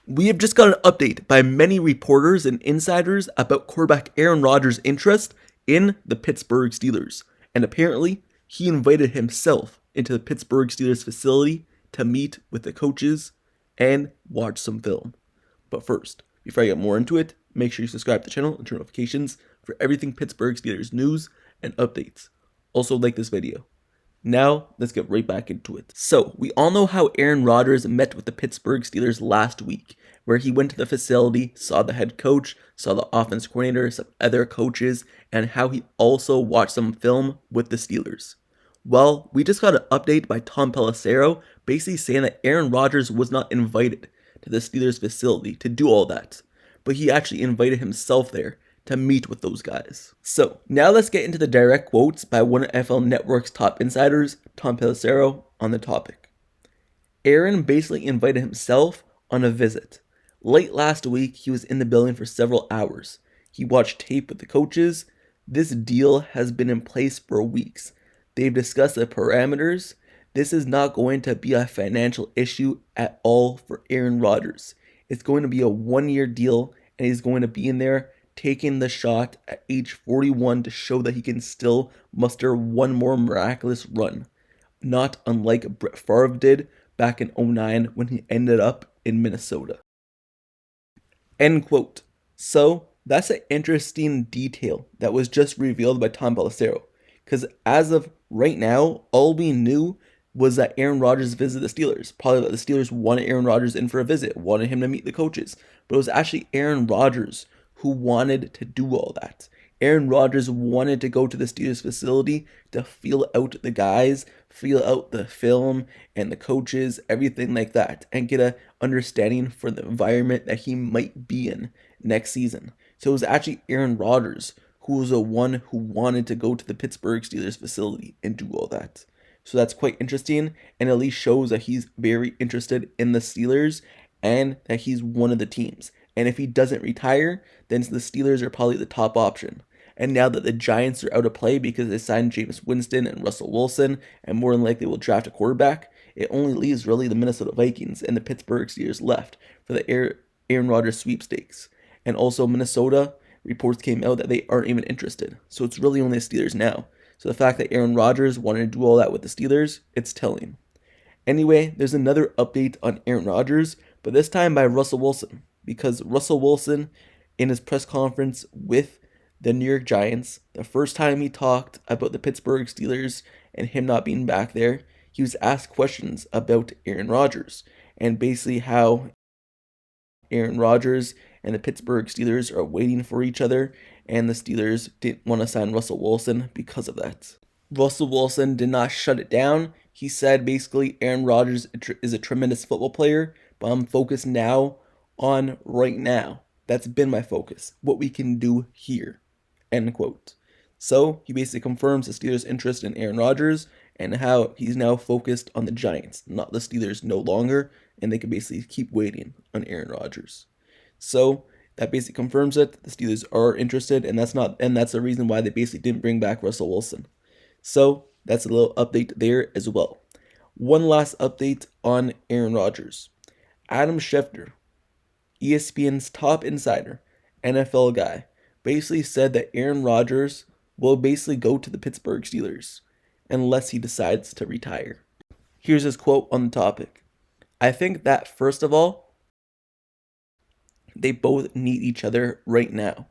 We have just got an update by many reporters and insiders about quarterback Aaron Rodgers' interest in the Pittsburgh Steelers, and apparently he invited himself into the Pittsburgh Steelers facility to meet with the coaches and watch some film. But first, before I get more into it, make sure you subscribe to the channel and turn notifications for everything Pittsburgh Steelers news and updates. Also like this video. Now, let's get right back into it. So, we all know how Aaron Rodgers met with the Pittsburgh Steelers last week, where he went to the facility, saw the head coach, saw the offense coordinator, some other coaches, and how he also watched some film with the Steelers. Well, we just got an update by Tom Pelissero basically saying that Aaron Rodgers was not invited to the Steelers facility to do all that, but he actually invited himself there to meet with those guys. So, now let's get into the direct quotes by one of NFL Network's top insiders, Tom Pelissero, on the topic. Aaron basically invited himself on a visit. Late last week, he was in the building for several hours. He watched tape with the coaches. This deal has been in place for weeks. They've discussed the parameters. This is not going to be a financial issue at all for Aaron Rodgers. It's going to be a 1-year deal, and he's going to be in there taking the shot at age 41 to show that he can still muster one more miraculous run, not unlike Brett Favre did back in 2009 when he ended up in Minnesota. End quote. So, that's an interesting detail that was just revealed by Tom Pelissero, because as of right now, all we knew was that Aaron Rodgers visited the Steelers. Probably that the Steelers wanted Aaron Rodgers in for a visit, wanted him to meet the coaches, but it was actually Aaron Rodgers who wanted to do all that. Aaron Rodgers wanted to go to the Steelers facility to feel out the guys, feel out the film and the coaches, everything like that, and get an understanding for the environment that he might be in next season. So it was actually Aaron Rodgers who was the one who wanted to go to the Pittsburgh Steelers facility and do all that. So that's quite interesting, and at least shows that he's very interested in the Steelers and that he's one of the teams. And if he doesn't retire, then the Steelers are probably the top option. And now that the Giants are out of play because they signed Jameis Winston and Russell Wilson, and more than likely will draft a quarterback, it only leaves really the Minnesota Vikings and the Pittsburgh Steelers left for the Aaron Rodgers sweepstakes. And also Minnesota, reports came out that they aren't even interested. So it's really only the Steelers now. So the fact that Aaron Rodgers wanted to do all that with the Steelers, it's telling. Anyway, there's another update on Aaron Rodgers, but this time by Russell Wilson. Because Russell Wilson, in his press conference with the New York Giants, the first time he talked about the Pittsburgh Steelers and him not being back there, he was asked questions about Aaron Rodgers and basically how Aaron Rodgers and the Pittsburgh Steelers are waiting for each other, and the Steelers didn't want to sign Russell Wilson because of that. Russell Wilson did not shut it down. He said basically Aaron Rodgers is a tremendous football player, but I'm focused now on right now. That's been my focus. What we can do here. End quote. So he basically confirms the Steelers' interest in Aaron Rodgers and how he's now focused on the Giants, not the Steelers no longer, and they can basically keep waiting on Aaron Rodgers. So that basically confirms it. The Steelers are interested, and that's the reason why they basically didn't bring back Russell Wilson. So that's a little update there as well. One last update on Aaron Rodgers. Adam Schefter, ESPN's top insider, NFL guy, basically said that Aaron Rodgers will basically go to the Pittsburgh Steelers unless he decides to retire. Here's his quote on the topic. I think that, first of all, they both need each other right now.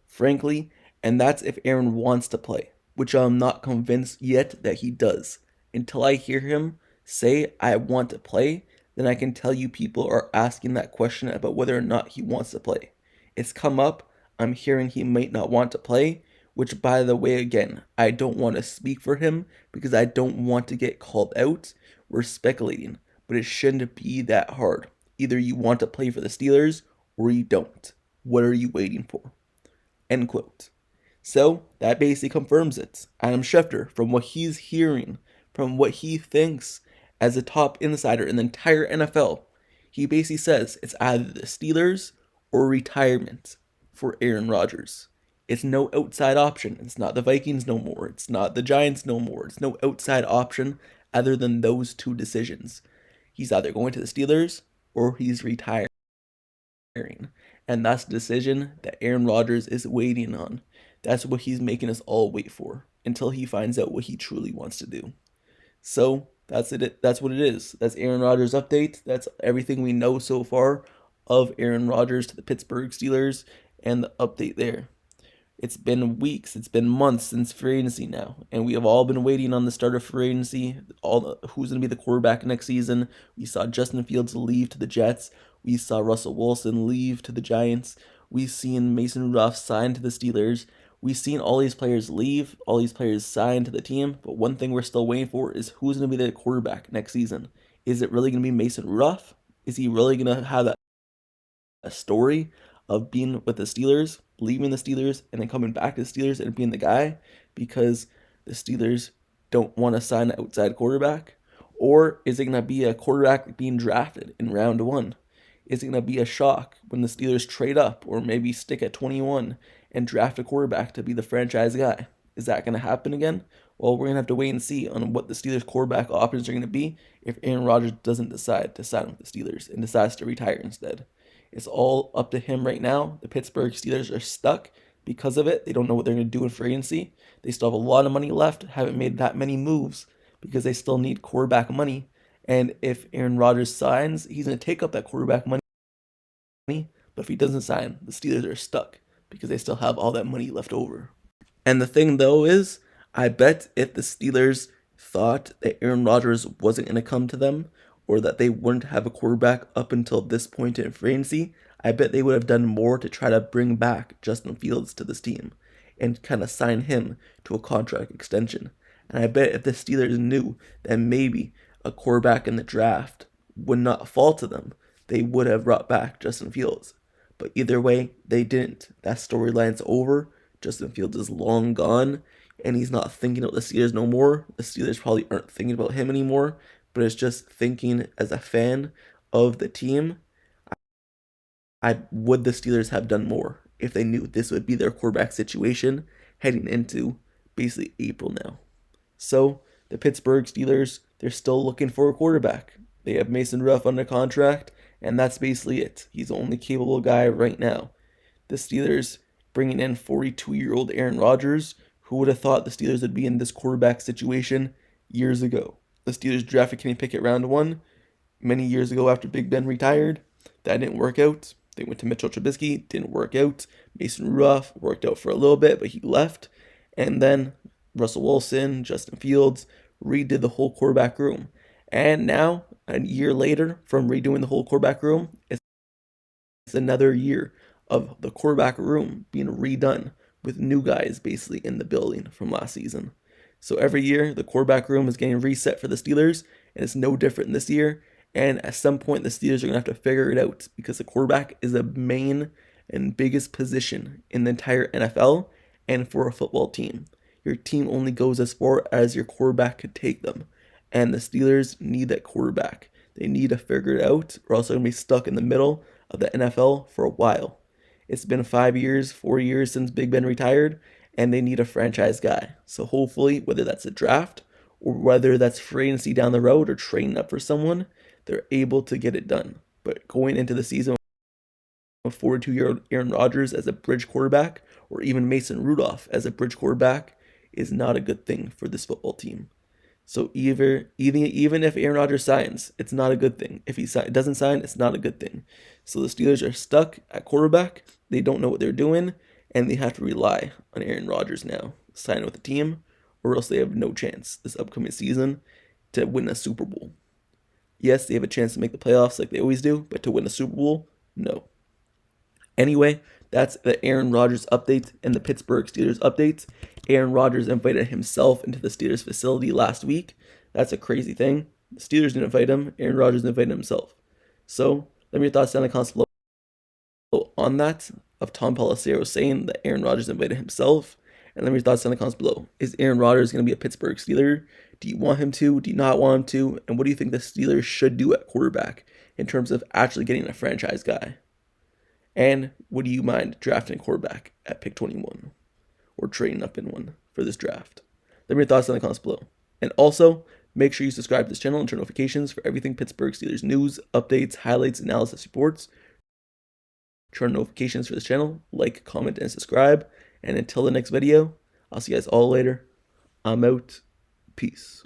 Frankly, and that's if Aaron wants to play, which I'm not convinced yet that he does. Until I hear him say, I want to play, then I can tell you people are asking that question about whether or not he wants to play. It's come up. I'm hearing he might not want to play, which, by the way, again, I don't want to speak for him because I don't want to get called out. We're speculating, but it shouldn't be that hard. Either you want to play for the Steelers or you don't. What are you waiting for? End quote. So that basically confirms it. Adam Schefter, from what he's hearing, from what he thinks as a top insider in the entire NFL, he basically says it's either the Steelers or retirement for Aaron Rodgers. It's no outside option. It's not the Vikings no more. It's not the Giants no more. It's no outside option other than those two decisions. He's either going to the Steelers or he's retired. And that's the decision that Aaron Rodgers is waiting on. That's what he's making us all wait for until he finds out what he truly wants to do. So that's it. That's what it is. That's Aaron Rodgers' update. That's everything we know so far of Aaron Rodgers to the Pittsburgh Steelers and the update there. It's been weeks, it's been months since free agency now, and we have all been waiting on the start of free agency. Who's going to be the quarterback next season? We saw Justin Fields leave to the Jets. We saw Russell Wilson leave to the Giants. We've seen Mason Rudolph sign to the Steelers. We've seen all these players leave, all these players sign to the team, but one thing we're still waiting for is who's going to be the quarterback next season. Is it really going to be Mason Rudolph? Is he really going to have that story of being with the Steelers, leaving the Steelers, and then coming back to the Steelers and being the guy because the Steelers don't want to sign an outside quarterback? Or is it going to be a quarterback being drafted in round 1? Is it going to be a shock when the Steelers trade up or maybe stick at 21 and draft a quarterback to be the franchise guy? Is that going to happen again? Well, we're going to have to wait and see on what the Steelers quarterback options are going to be if Aaron Rodgers doesn't decide to sign with the Steelers and decides to retire instead. It's all up to him right now. The Pittsburgh Steelers are stuck because of it. They don't know what they're going to do in free agency. They still have a lot of money left, haven't made that many moves because they still need quarterback money. And if Aaron Rodgers signs, he's going to take up that quarterback money. But if he doesn't sign, the Steelers are stuck because they still have all that money left over. And the thing, though, is I bet if the Steelers thought that Aaron Rodgers wasn't going to come to them, or that they wouldn't have a quarterback up until this point in free agency, I bet they would have done more to try to bring back Justin Fields to this team and kind of sign him to a contract extension. And I bet if the Steelers knew that maybe a quarterback in the draft would not fall to them, they would have brought back Justin Fields. But either way, they didn't. That storyline's over. Justin Fields is long gone, and he's not thinking about the Steelers no more. The Steelers probably aren't thinking about him anymore, but it's just thinking as a fan of the team, would the Steelers have done more if they knew this would be their quarterback situation heading into basically April now. So the Pittsburgh Steelers, they're still looking for a quarterback. They have Mason Rudolph under contract, and that's basically it. He's the only capable guy right now. The Steelers bringing in 42-year-old Aaron Rodgers. Who would have thought the Steelers would be in this quarterback situation years ago? The Steelers drafted Kenny Pickett round 1 many years ago after Big Ben retired. That didn't work out. They went to Mitchell Trubisky, didn't work out. Mason Rudolph worked out for a little bit, but he left. And then Russell Wilson, Justin Fields redid the whole quarterback room. And now, a year later, from redoing the whole quarterback room, it's another year of the quarterback room being redone with new guys basically in the building from last season. So every year, the quarterback room is getting reset for the Steelers, and it's no different this year. And at some point, the Steelers are going to have to figure it out because the quarterback is the main and biggest position in the entire NFL and for a football team. Your team only goes as far as your quarterback could take them, and the Steelers need that quarterback. They need to figure it out, or else they're going to be stuck in the middle of the NFL for a while. It's been 4 years since Big Ben retired, and they need a franchise guy. So hopefully, whether that's a draft or whether that's free agency down the road or trading up for someone, they're able to get it done. But going into the season with 42-year-old Aaron Rodgers as a bridge quarterback, or even Mason Rudolph as a bridge quarterback, is not a good thing for this football team. So even if Aaron Rodgers signs, it's not a good thing. If he doesn't sign, it's not a good thing. So the Steelers are stuck at quarterback. They don't know what they're doing, and they have to rely on Aaron Rodgers now, sign with the team, or else they have no chance this upcoming season to win a Super Bowl. Yes, they have a chance to make the playoffs like they always do, but to win a Super Bowl, no. Anyway, that's the Aaron Rodgers update and the Pittsburgh Steelers updates. Aaron Rodgers invited himself into the Steelers facility last week. That's a crazy thing. The Steelers didn't invite him. Aaron Rodgers invited himself. So, let me know your thoughts down in the comments below on that, of Tom Pelissero saying that Aaron Rodgers invited himself. And let me know your thoughts down in the comments below. Is Aaron Rodgers going to be a Pittsburgh Steeler? Do you want him to? Do you not want him to? And what do you think the Steelers should do at quarterback in terms of actually getting a franchise guy? And would you mind drafting a quarterback at pick 21 or trading up in one for this draft? Let me know your thoughts down in the comments below. And also, make sure you subscribe to this channel and turn notifications for everything Pittsburgh Steelers news, updates, highlights, analysis, reports. turn on notifications for this channel, like, comment, and subscribe. And until the next video, I'll see you guys all later. I'm out. Peace.